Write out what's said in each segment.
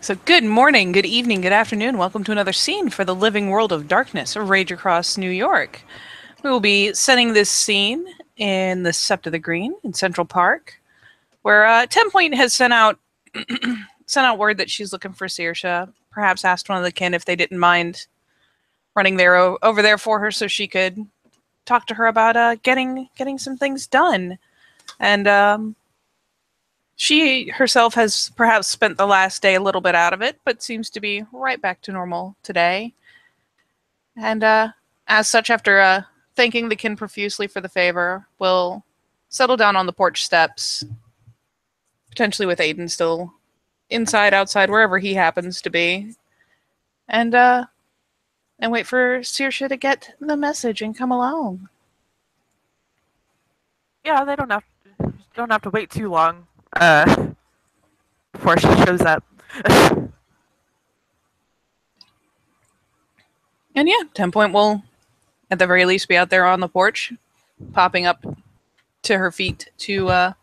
So good morning, good evening, good afternoon. Welcome to another scene for the living world of darkness, a rage across New York. We will be setting this scene in the Sept of the Green in Central Park, where 10 Point has sent out word that she's looking for Saoirse. Perhaps asked one of the kin if they didn't mind running over there for her so she could talk to her about getting some things done. And she herself has perhaps spent the last day a little bit out of it, but seems to be right back to normal today. And as such, after thanking the kin profusely for the favor, we'll settle down on the porch steps, potentially with Aiden still inside, outside, wherever he happens to be, and wait for Saoirse to get the message and come along. Yeah, they don't have to wait too long before she shows up. And yeah, 10 Point will, at the very least, be out there on the porch, popping up to her feet to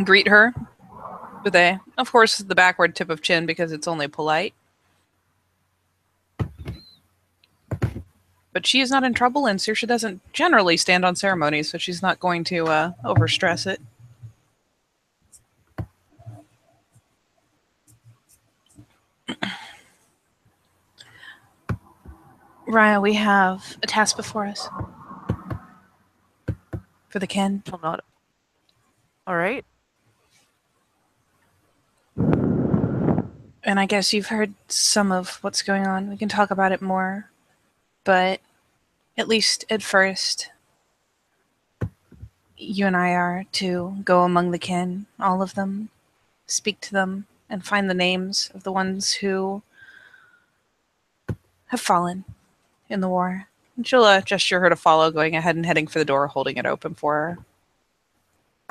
greet her with of course, the backward tip of chin because it's only polite. But she is not in trouble, and Saoirse doesn't generally stand on ceremonies, so she's not going to overstress it. Raya, we have a task before us. For the kin. She'll nod. All right. And I guess you've heard some of what's going on. We can talk about it more. But at least at first, you and I are to go among the kin, all of them, speak to them, and find the names of the ones who have fallen in the war. And she'll gesture her to follow, going ahead and heading for the door, holding it open for her.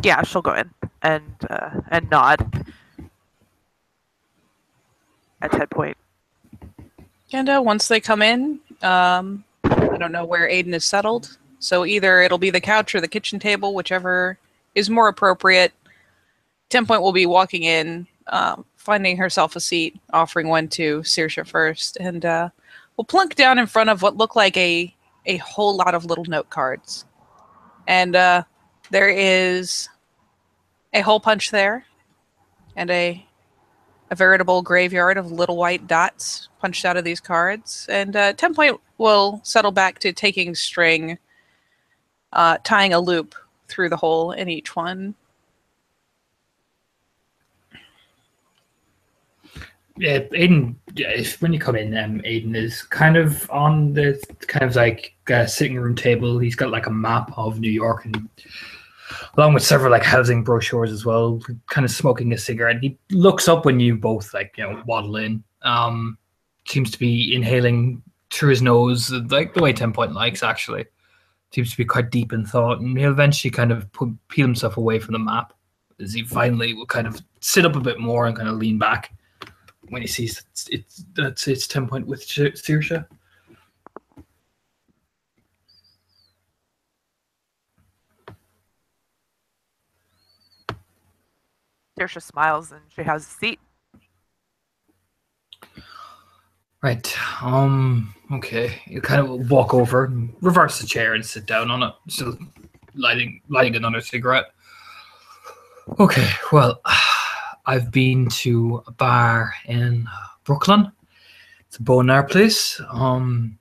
Yeah, she'll go in and nod at 10 Point. And once they come in, I don't know where Aiden is settled. So either it'll be the couch or the kitchen table, whichever is more appropriate. 10 Point will be walking in, finding herself a seat, offering one to Saoirse first, and we'll plunk down in front of what look like a whole lot of little note cards. And there is a hole punch there, and a veritable graveyard of little white dots punched out of these cards. And 10 Point will settle back to taking string, tying a loop through the hole in each one. Yeah, Aiden. Yeah, when you come in, Aiden is kind of on the sitting room table. He's got like a map of New York, and along with several like housing brochures as well. Kind of smoking a cigarette. He looks up when you both waddle in. Seems to be inhaling through his nose, like the way 10 Point likes actually. Seems to be quite deep in thought, and he'll eventually kind of peel himself away from the map as he finally will kind of sit up a bit more and kind of lean back when he sees it's 10 Point with Saoirse. Saoirse smiles and she has a seat. Right. Okay. You kind of walk over, and reverse the chair, and sit down on it, still lighting another cigarette. Okay. Well, I've been to a bar in Brooklyn. It's a bonar place. And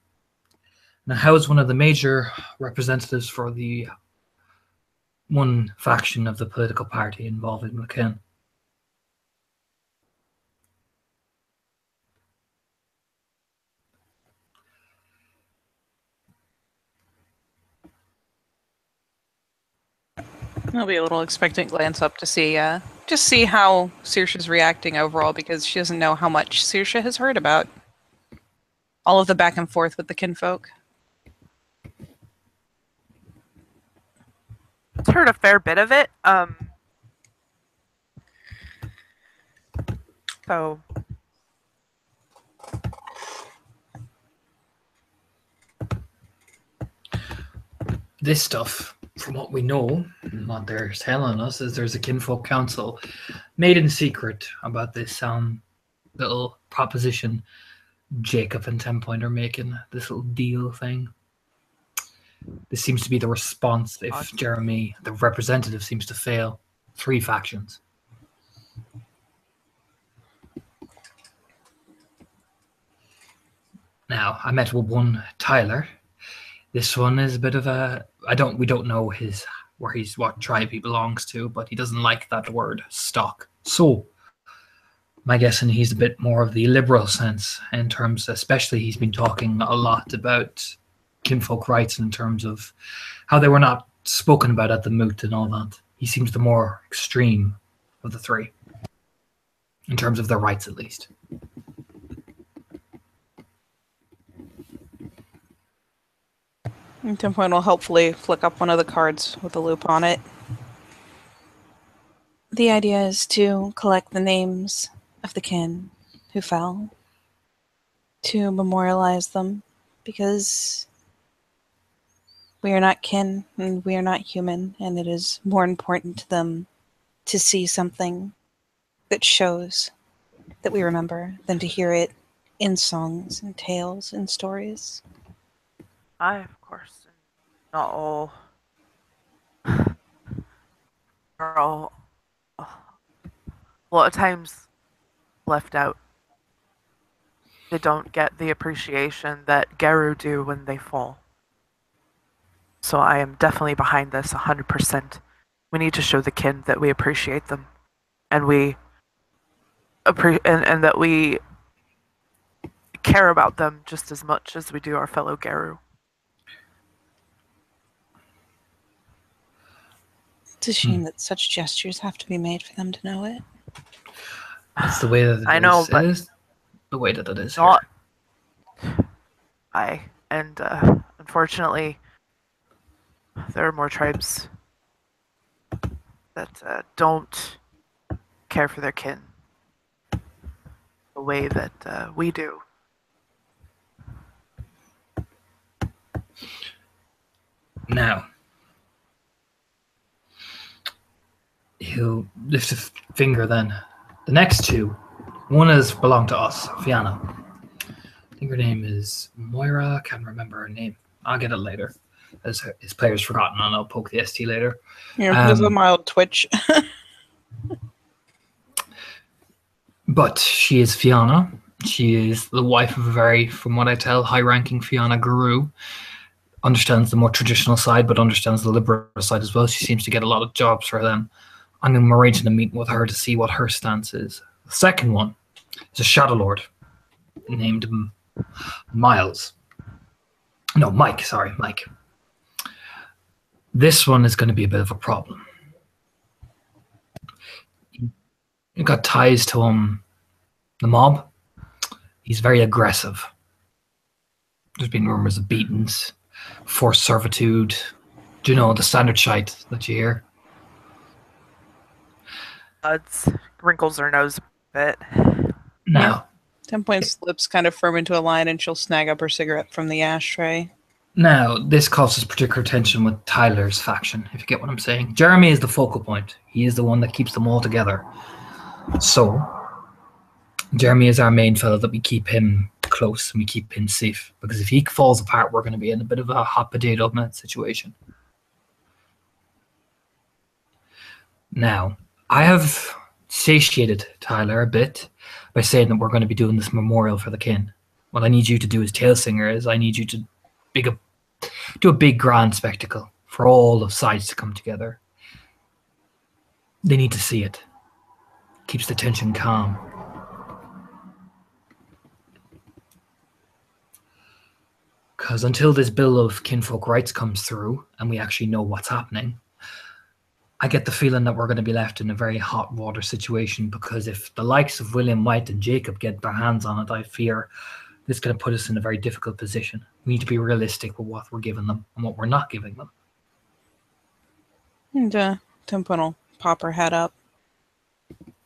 I housed one of the major representatives for the one faction of the political party involved in McCain. There'll be a little expectant glance up to see, just see how Saoirse's reacting overall, because she doesn't know how much Saoirse has heard about all of the back and forth with the kinfolk. It's heard a fair bit of it. So This stuff, from what we know, what they're telling us is there's a kinfolk council made in secret about this little proposition Jacob and 10 Point are making, this little deal thing. This seems to be the response if Jeremy, the representative, seems to fail. 3 factions. Now, I met with one Tyler. This one is a bit of a we don't know what tribe he belongs to, but he doesn't like that word stock. So my guessing he's a bit more of the liberal sense in terms, especially he's been talking a lot about kinfolk rights in terms of how they were not spoken about at the moot and all that. He seems the more extreme of the 3, in terms of their rights at least. And 10 Point will hopefully flick up one of the cards with a loop on it. The idea is to collect the names of the kin who fell, to memorialize them, because we are not kin and we are not human, and it is more important to them to see something that shows that we remember than to hear it in songs and tales and stories. I, of course, not all are all a lot of times left out. They don't get the appreciation that Geru do when they fall. So I am definitely behind this 100%. We need to show the kin that we appreciate them, and and that we care about them just as much as we do our fellow Geru. It's a shame that such gestures have to be made for them to know it. That's the way that it is. I know, but it is the way that it is. Not. Unfortunately, there are more tribes that don't care for their kin the way that we do. Now, he'll lift a finger then. The next 2, one belong to us, Fianna. I think her name is Moira. I can't remember her name. I'll get it later. As his player's forgotten, and I'll poke the ST later. Yeah, there's a mild twitch. But she is Fianna. She is the wife of a very, from what I tell, high-ranking Fianna guru. Understands the more traditional side, but understands the liberal side as well. She seems to get a lot of jobs for them. I'm arranging a meeting with her to see what her stance is. The second one is a Shadow Lord named Miles. No, Mike. Sorry, Mike. This one is going to be a bit of a problem. He got ties to the mob. He's very aggressive. There's been rumors of beatings, forced servitude. Do you know the standard shite that you hear? Wrinkles her nose a bit. Now, 10 Point's lips kind of firm into a line, and she'll snag up her cigarette from the ashtray. Now, this causes particular tension with Tyler's faction, if you get what I'm saying. Jeremy is the focal point. He is the one that keeps them all together. So, Jeremy is our main fellow that we keep him close and we keep him safe. Because if he falls apart, we're going to be in a bit of a hot potato situation. Now, I have satiated Tyler a bit by saying that we're going to be doing this memorial for the kin. What I need you to do as tail singer is I need you to do a big grand spectacle for all the sides to come together. They need to see it. Keeps the tension calm. Because until this bill of kinfolk rights comes through and we actually know what's happening, I get the feeling that we're going to be left in a very hot water situation, because if the likes of William White and Jacob get their hands on it, I fear this is going to put us in a very difficult position. We need to be realistic with what we're giving them and what we're not giving them. And 10 Point will pop her head up.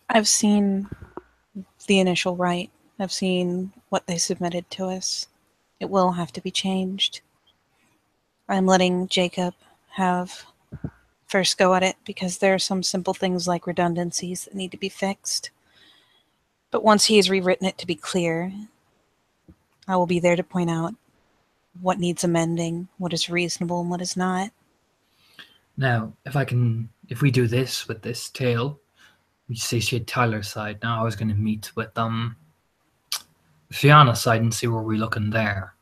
I've seen the initial right. I've seen what they submitted to us. It will have to be changed. I'm letting Jacob have first go at it because there are some simple things like redundancies that need to be fixed. But once he has rewritten it to be clear, I will be there to point out what needs amending, what is reasonable and what is not. Now, if we do this with this tale, we satiate Tyler's side. Now I was going to meet with Fianna's side and see where we're looking there.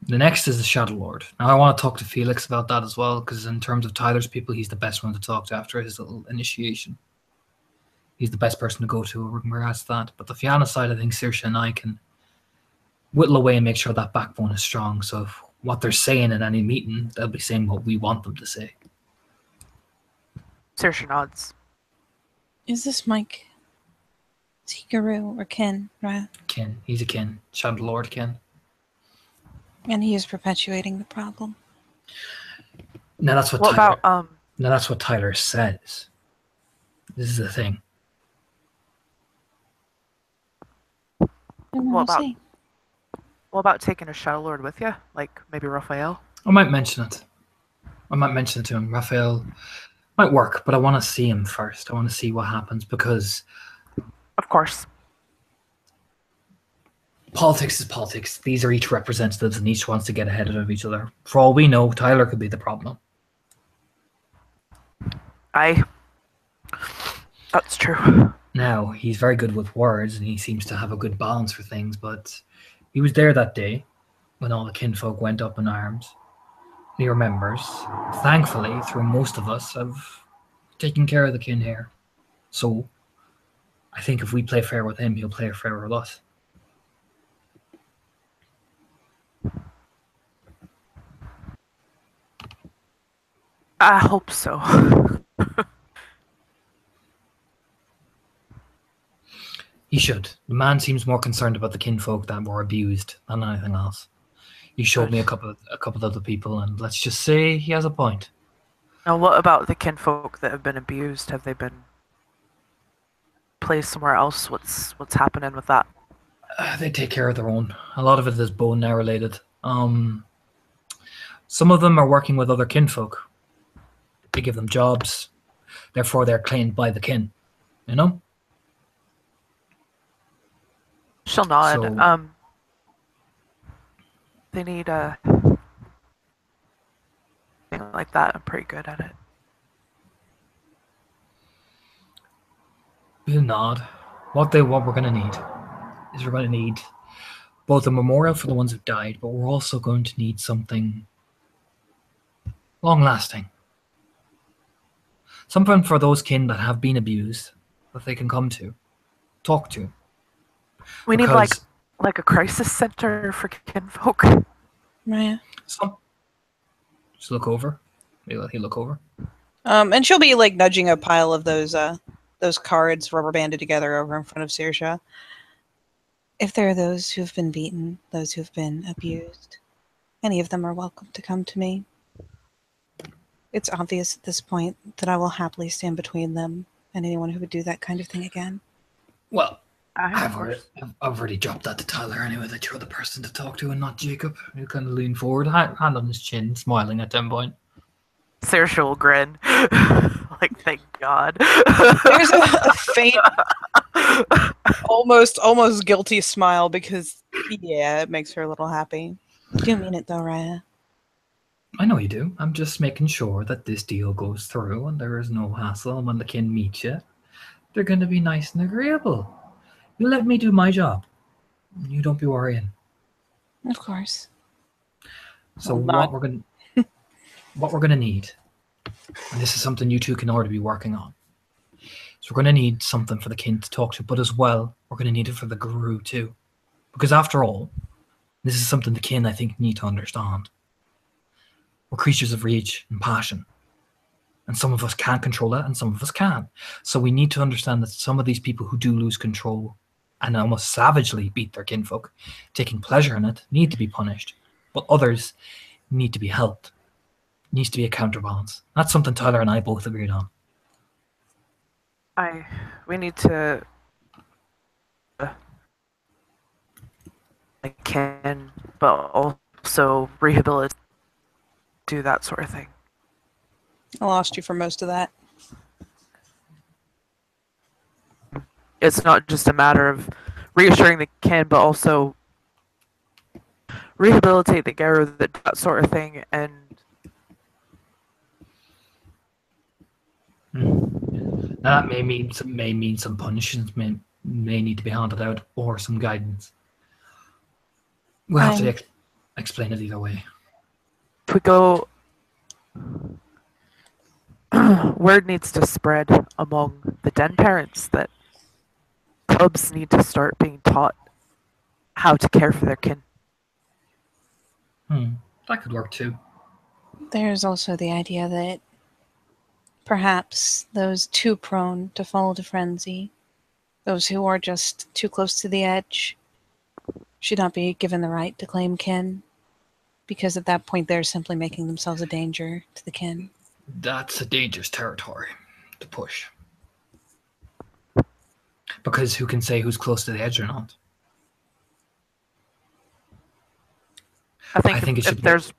The next is the Shadow Lord. Now I want to talk to Felix about that as well, because in terms of Tyler's people, he's the best one to talk to after his little initiation. He's the best person to go to in regards to that. But the Fianna side, I think Saoirse and I can whittle away and make sure that backbone is strong. So if what they're saying in any meeting, they'll be saying what we want them to say. Saoirse nods. Is this Mike? Is he Guru or Kin, right? Kin. He's a Kin. Shadow Lord Kin. And he is perpetuating the problem. Now that's what What Tyler, about now that's what Tyler says. This is the thing. And What we'll about- see. what about taking a Shadow Lord with you? Like maybe Raphael? I might mention it. I might mention it to him. Raphael might work, but I want to see him first. I want to see what happens because Of course. politics is politics. These are each representatives and each wants to get ahead of each other. For all we know, Tyler could be the problem. That's true. Now, he's very good with words and he seems to have a good balance for things, but he was there that day when all the kinfolk went up in arms. He remembers. Thankfully, through most of us, have taken care of the kin here. So, I think if we play fair with him, he'll play fair with us. I hope so. He should. The man seems more concerned about the kinfolk that were abused than anything else. He showed me a couple of other people, and let's just say he has a point. Now, what about the kinfolk that have been abused? Have they been placed somewhere else? What's happening with that? They take care of their own. A lot of it is bone now related. Some of them are working with other kinfolk. They give them jobs. Therefore, they're claimed by the kin. You know? She'll nod. So- They need a thing like that. I'm pretty good at it. We'll nod. What we're gonna need is we're gonna need both a memorial for the ones who died, but we're also going to need something long lasting. Something for those kin that have been abused that they can come to, talk to. We need Because- like a crisis center for kinfolk. Right. Just look over. He'll look over. And she'll be like nudging a pile of those cards rubber banded together over in front of Saoirse. If there are those who've been beaten, those who've been abused, any of them are welcome to come to me. It's obvious at this point that I will happily stand between them and anyone who would do that kind of thing again. Well, Of I've course. already dropped that to Tyler anyway, that you're the person to talk to and not Jacob. He'll kind of lean forward, hand on his chin, smiling at 10 point. Saoirse will grin. Like, thank God. There's a faint, almost guilty smile because, yeah, it makes her a little happy. You do mean it though, Raya. I know you do. I'm just making sure that this deal goes through and there is no hassle. And when the kin meet you, they're going to be nice and agreeable. You let me do my job. You don't be worrying. Of course. So Well, not- what we're gonna need, and this is something you two can already be working on. So we're gonna need something for the kin to talk to, but as well, we're gonna need it for the guru too, because after all, this is something the kin I think need to understand. We're creatures of rage and passion, and some of us can't control it, and some of us can. So we need to understand that some of these people who do lose control and almost savagely beat their kinfolk, taking pleasure in it, need to be punished, but others need to be helped. Needs to be a counterbalance. That's something Tyler and I both agreed on. We need to like can, but also rehabilitate, do that sort of thing. I lost you for most of that. It's not just a matter of reassuring the kin, but also rehabilitate the Garo, that sort of thing, and Now, that may mean some punishments may need to be handed out, or some guidance. We'll have to explain it either way. if we go, word needs to spread among the den parents that cubs need to start being taught how to care for their kin. That could work too. There's also the idea that perhaps those too prone to fall to frenzy, those who are just too close to the edge, should not be given the right to claim kin, because at that point they're simply making themselves a danger to the kin. That's a dangerous territory to push. Because who can say who's close to the edge or not? I think if there's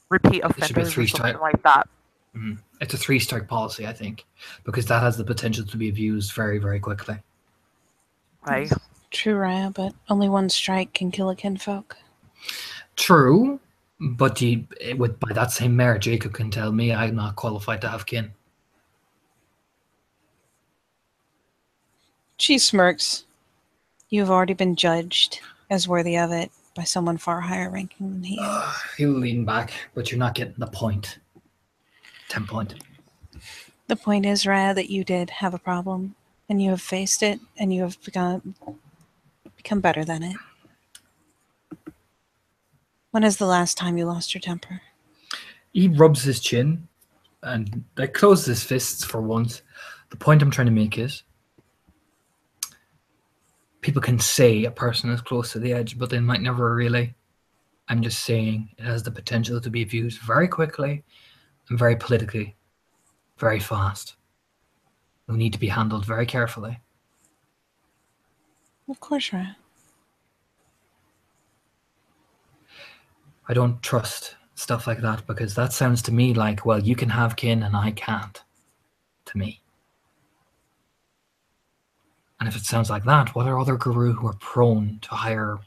repeat offenders or something like that. It's a 3-strike policy, I think, because that has the potential to be abused very, very quickly. Right. True, Raya, but only one strike can kill a kinfolk. True, but by that same merit, Jacob can tell me I'm not qualified to have kin. She smirks. You've already been judged as worthy of it by someone far higher ranking than he is. He'll lean back, but you're not getting the point. 10 point. The point is, Raya, that you did have a problem, and you have faced it, and you have become better than it. When is the last time you lost your temper? He rubs his chin and closes his fists for once. The point I'm trying to make is, people can say a person is close to the edge, but they might never really. I'm just saying it has the potential to be abused very quickly and very politically, very fast. They need to be handled very carefully. Of course, Raya. I don't trust stuff like that, because that sounds to me like, well, you can have kin and I can't. To me. And if it sounds like that, what are other guru who are prone to higher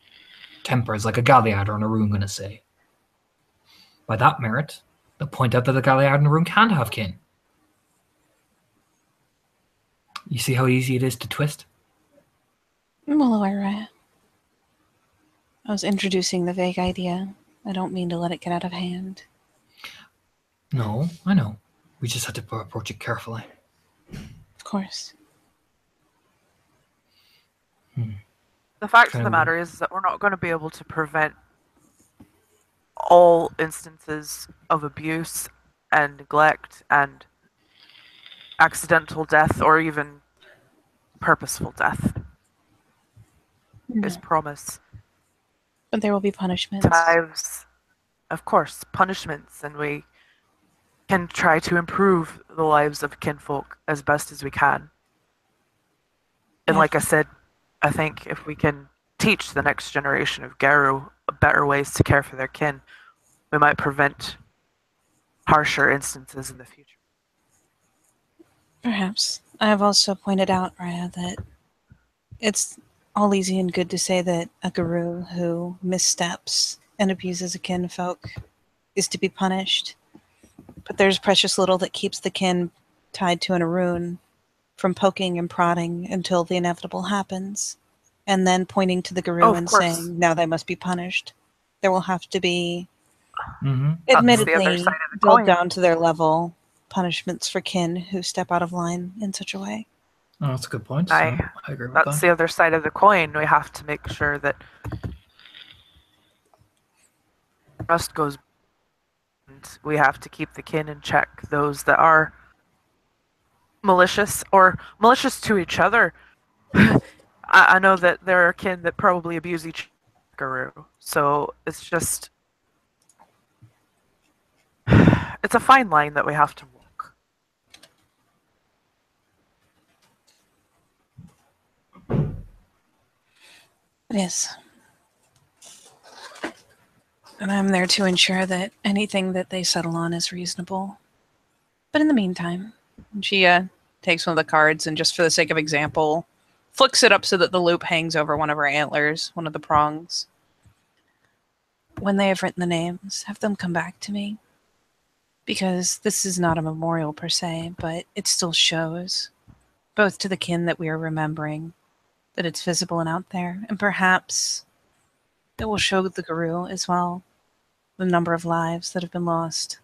tempers, like a Galliard or an Arun, going to say? By that merit, they'll point out that a Galliard and Arun can't have kin. You see how easy it is to twist? I'm well aware, Raya. I was introducing the vague idea. I don't mean to let it get out of hand. No, I know. We just have to approach it carefully. Of course. The fact of the matter is that we're not going to be able to prevent all instances of abuse and neglect and accidental death or even purposeful death. Is promise. But there will be punishments. Lives, of course, punishments, and we can try to improve the lives of kinfolk as best as we can. And like I said, I think if we can teach the next generation of Garu better ways to care for their kin, we might prevent harsher instances in the future. Perhaps. I have also pointed out, Raya, that it's all easy and good to say that a guru who missteps and abuses a kinfolk is to be punished. But there's precious little that keeps the kin tied to an Arun from poking and prodding until the inevitable happens, and then pointing to the guru and saying, now they must be punished. There will have to be, admittedly, built down to their level, punishments for kin who step out of line in such a way. Oh, that's a good point. I agree with that. That's the other side of the coin. We have to make sure that trust goes, and we have to keep the kin in check. Those that are malicious or malicious to each other. I know that there are kin that probably abuse each guru, so it's just it's a fine line that we have to walk. Yes. And I'm there to ensure that anything that they settle on is reasonable. But in the meantime, she takes one of the cards and, just for the sake of example, flicks it up so that the loop hangs over one of her antlers, one of the prongs. When they have written the names, have them come back to me. Because this is not a memorial per se, but it still shows, both to the kin that we are remembering, that it's visible and out there, and perhaps it will show the Guru as well, the number of lives that have been lost.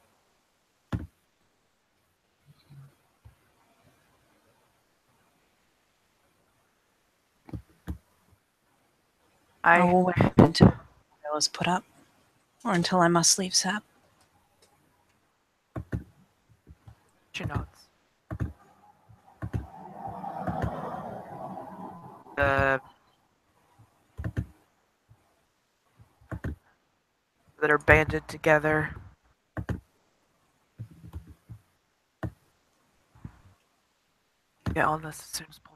I will wait until the memorial is put up, or until I must leave Sap. She nods. That are banded together. Get on this as soon as possible.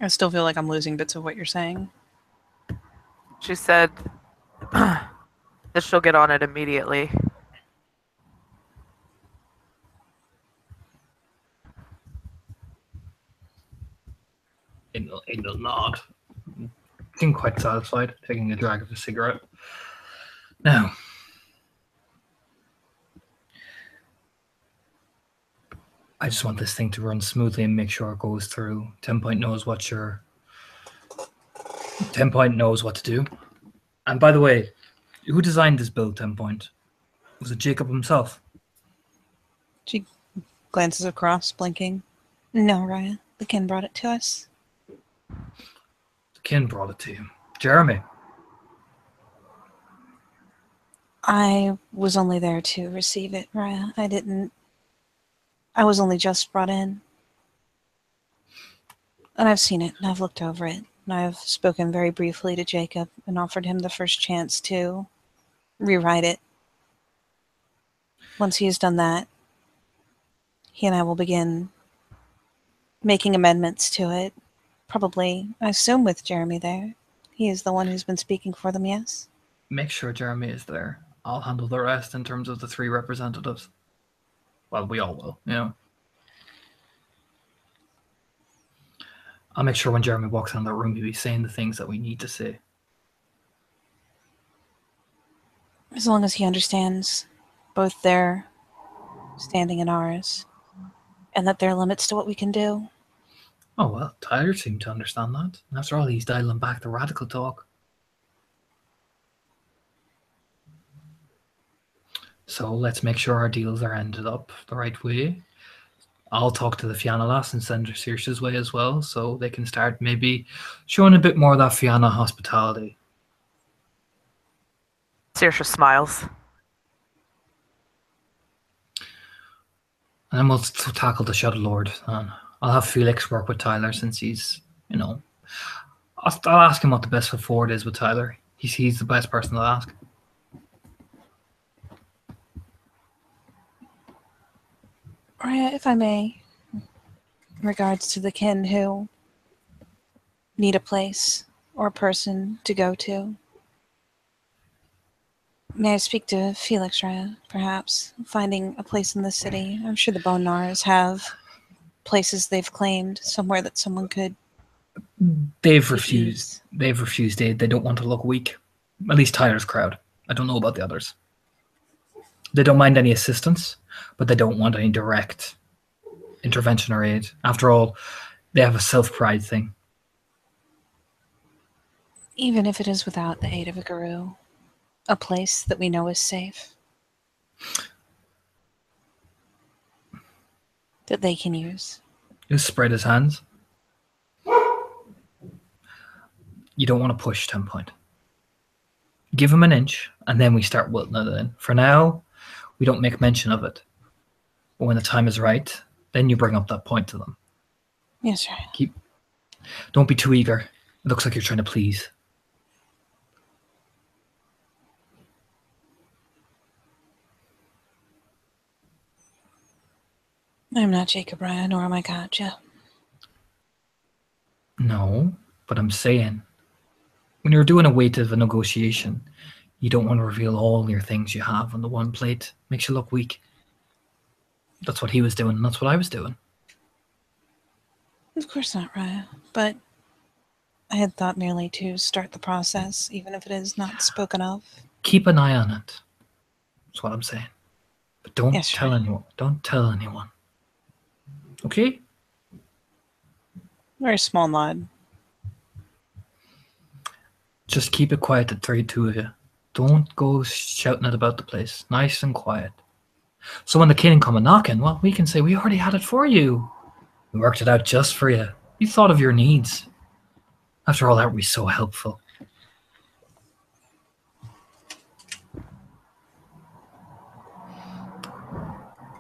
I still feel like I'm losing bits of what you're saying. She said that she'll get on it immediately. Angel nod. Seemed quite satisfied, taking a drag of a cigarette. Now, I just want this thing to run smoothly and make sure it goes through. 10 Point knows what 10 Point knows what to do. And by the way, who designed this build, 10 Point? Was it Jacob himself? She glances across, blinking. No, Raya. The kin brought it to us. The kin brought it to you. Jeremy. I was only there to receive it, Raya. I was only just brought in. And I've seen it, and I've looked over it, and I've spoken very briefly to Jacob and offered him the first chance to rewrite it. Once he has done that, he and I will begin making amendments to it. Probably, I assume, with Jeremy there. He is the one who's been speaking for them, yes? Make sure Jeremy is there. I'll handle the rest in terms of the 3 representatives. Well, we all will, you know. I'll make sure when Jeremy walks in the room, he'll be saying the things that we need to say. As long as he understands both their standing and ours, and that there are limits to what we can do. Oh, well, Tyler seemed to understand that. And after all, he's dialing back the radical talk. So let's make sure our deals are ended up the right way. I'll talk to the Fianna lass and send her Saoirse's way as well, so they can start maybe showing a bit more of that Fianna hospitality. Saoirse smiles. And then we'll tackle the Shadow Lord. And I'll have Felix work with Tyler since he's, you know... I'll ask him what the best foot forward is with Tyler. He's the best person to ask. Raya, if I may, in regards to the kin who need a place or a person to go to, may I speak to Felix, Raya, perhaps, finding a place in the city? I'm sure the Bonars have places they've claimed, somewhere that someone could... They've refused. They've refused. They don't want to look weak. At least Tyler's crowd. I don't know about the others. They don't mind any assistance, but they don't want any direct intervention or aid. After all, they have a self-pride thing. Even if it is without the aid of a guru, a place that we know is safe, that they can use. He'll spread his hands. You don't want to push 10 Point. Give him an inch, and then we start whittling it in. For now, we don't make mention of it. But when the time is right, then you bring up that point to them. Yes, sir. Don't be too eager. It looks like you're trying to please. I'm not Jacob Ryan, nor am I Katja. No, but I'm saying, when you're doing a weight of a negotiation, You don't want to reveal all your things you have on the one plate. Makes you look weak. That's what he was doing, and that's what I was doing. Of course not, Raya. But I had thought merely to start the process, even if it is not spoken of. Keep an eye on it. That's what I'm saying. But don't Yes, tell Raya. anyone. Don't tell anyone. Okay? Very small nod. Just keep it quiet, the two of you. Don't go shouting it about the place. Nice and quiet. So when the king come a knocking, well, we can say, we already had it for you. We worked it out just for you. We thought of your needs. After all, that would be so helpful.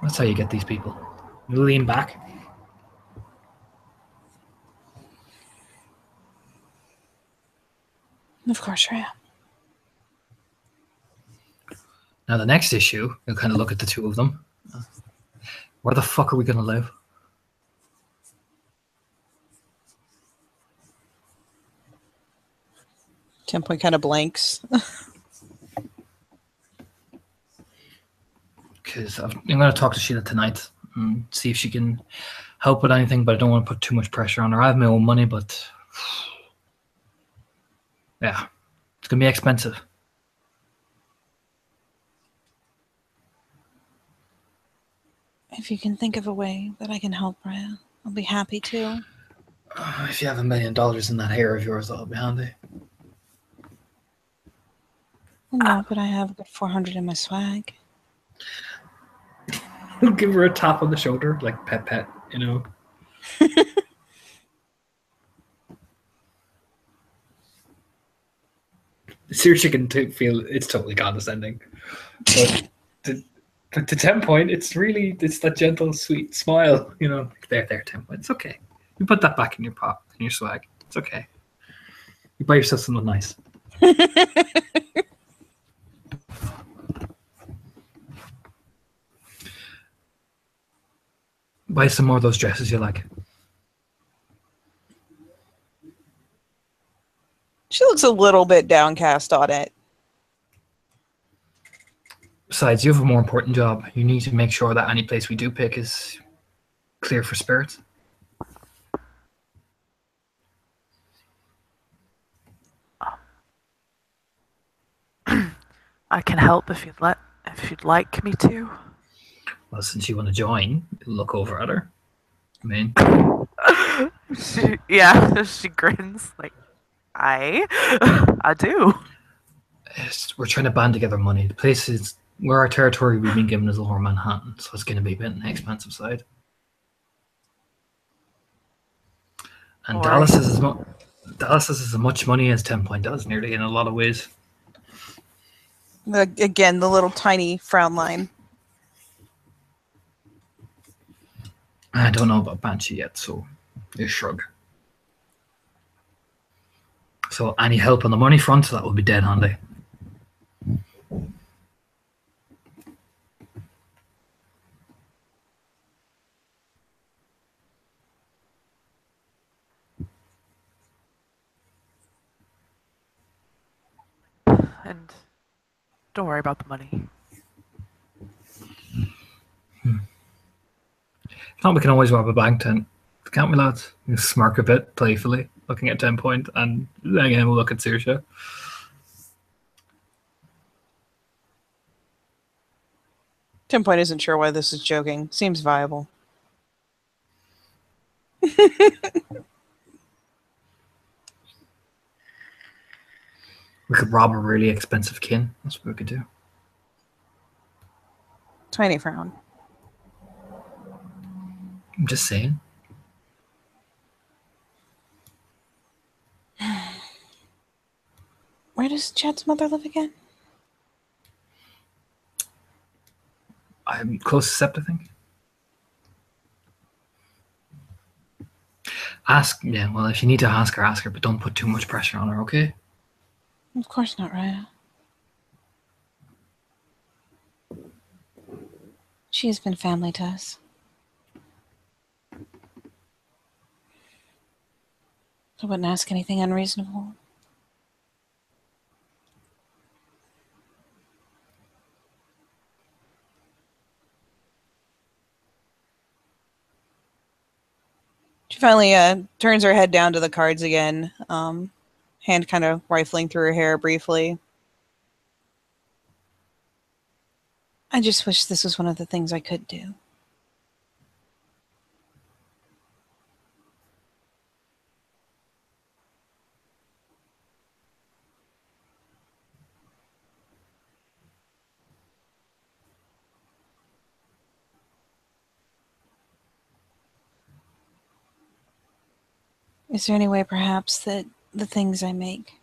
That's how you get these people. You lean back. Of course, Raya. Now the next issue, you'll kind of look at the two of them. Where the fuck are we going to live? Tempoint kind of blanks. Because I'm going to talk to Sheila tonight and see if she can help with anything, but I don't want to put too much pressure on her. I have my own money, but yeah, it's going to be expensive. If you can think of a way that I can help, Raya, I'll be happy to. If you have $1 million in that hair of yours, that'll be handy. No, but I have a good 400 in my swag. Give her a tap on the shoulder, like pet pet, you know. Seriously, can feel it's totally condescending, but to 10 point, it's that gentle, sweet smile, you know. There, 10 point. It's okay. You put that back in your pot, in your swag. It's okay. You buy yourself something nice. Buy some more of those dresses you like. She looks a little bit downcast on it. Besides, you have a more important job. You need to make sure that any place we do pick is clear for spirits. I can help if you'd like me to. Well, since you want to join, look over at her. I mean, She grins like, I do. we're trying to band together money. The place is where our territory we've been given is Lower Manhattan, so it's going to be a bit on the expensive side. And All Dallas right. is as much money as 10 Point does, nearly in a lot of ways. Again, the little tiny frown line. I don't know about Banshee yet, so you shrug. So any help on the money front, that would be dead handy. And don't worry about the money. If not, we can always rob a bank tent. Can't we, lads? You smirk a bit playfully, looking at 10 Point, and then again we'll look at Saoirse. Tempoint isn't sure why this is joking. Seems viable. We could rob a really expensive kin. That's what we could do. Tiny frown. I'm just saying. Where does Chad's mother live again? I'm close to Sept, I think. Well, if you need to ask her, but don't put too much pressure on her, okay? Of course not, Raya. She has been family to us. I wouldn't ask anything unreasonable. She finally turns her head down to the cards again, hand kind of rifling through her hair briefly. I just wish this was one of the things I could do. Is there any way, perhaps, that the things I make,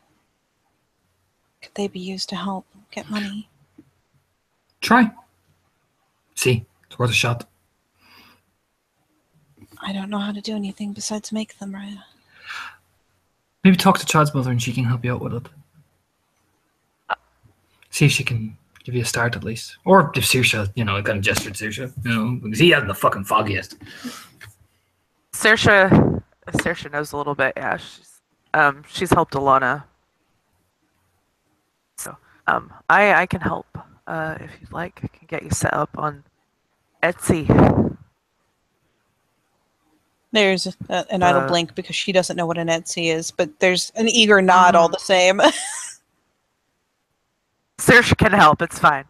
could they be used to help get money? Try. See, it's worth a shot. I don't know how to do anything besides make them, right? Maybe talk to Chad's mother and she can help you out with it. See if she can give you a start at least. Or if Saoirse, kind of gesture to Saoirse, because he hasn't the fucking foggiest. Saoirse knows a little bit, yeah. She's helped Alana. So, I can help, if you'd like. I can get you set up on Etsy. There's an idle blink because she doesn't know what an Etsy is, but there's an eager nod all the same. Saoirse can help, it's fine.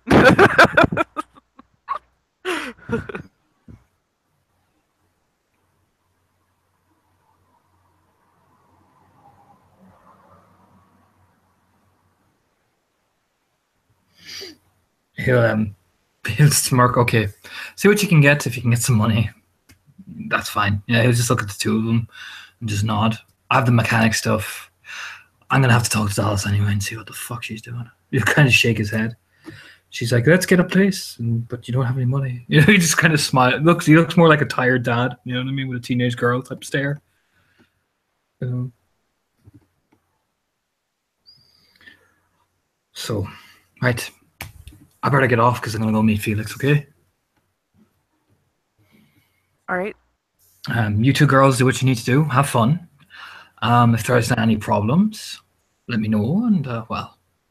He'll smirk. Okay, see what you can get. If you can get some money, that's fine. Yeah, he'll just look at the two of them and just nod. I have the mechanic stuff. I'm gonna have to talk to Dallas anyway and see what the fuck she's doing. He'll kind of shake his head. She's like, "Let's get a place," but you don't have any money. He just kind of smiles. He looks more like a tired dad. You know what I mean, with a teenage girl type stare. So, right. I better get off because I'm going to go meet Felix, okay? All right. You two girls do what you need to do. Have fun. If there's any problems, let me know. And,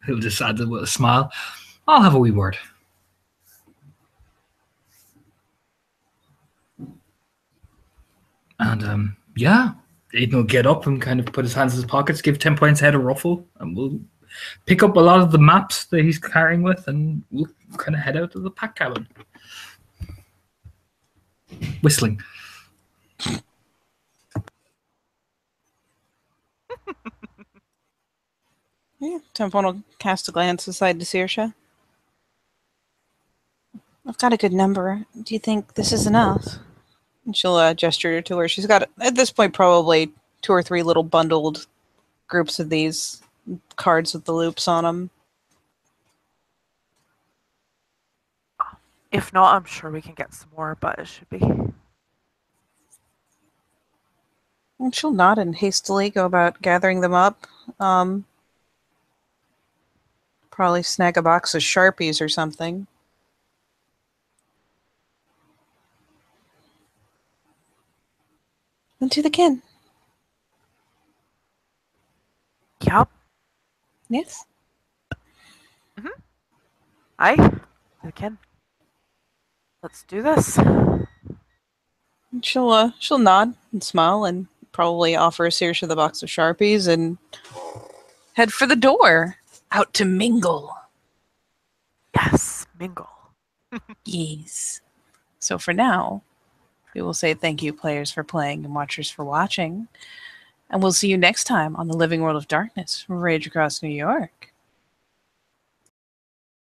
he'll just add with a smile. I'll have a wee word. And, Aiden will get up and kind of put his hands in his pockets, give 10 points ahead a ruffle, and we'll pick up a lot of the maps that he's carrying with, and we'll kind of head out to the pack cabin. Whistling. Yeah, Tempone will cast a glance aside to Saoirse. I've got a good number. Do you think this is enough? And she'll gesture to her. She's got, at this point, probably 2 or 3 little bundled groups of these cards with the loops on them. If not, I'm sure we can get some more, but it should be. And she'll nod and hastily go about gathering them up. Probably snag a box of Sharpies or something. And to the kin. Yup. Yes. Aye. To the kin. Let's do this. And she'll nod and smile and probably offer Saoirse the box of Sharpies and head for the door. Out to mingle. Yes, mingle. Yes. So for now, we will say thank you, players, for playing and watchers for watching. And we'll see you next time on the Living World of Darkness from Rage Across New York.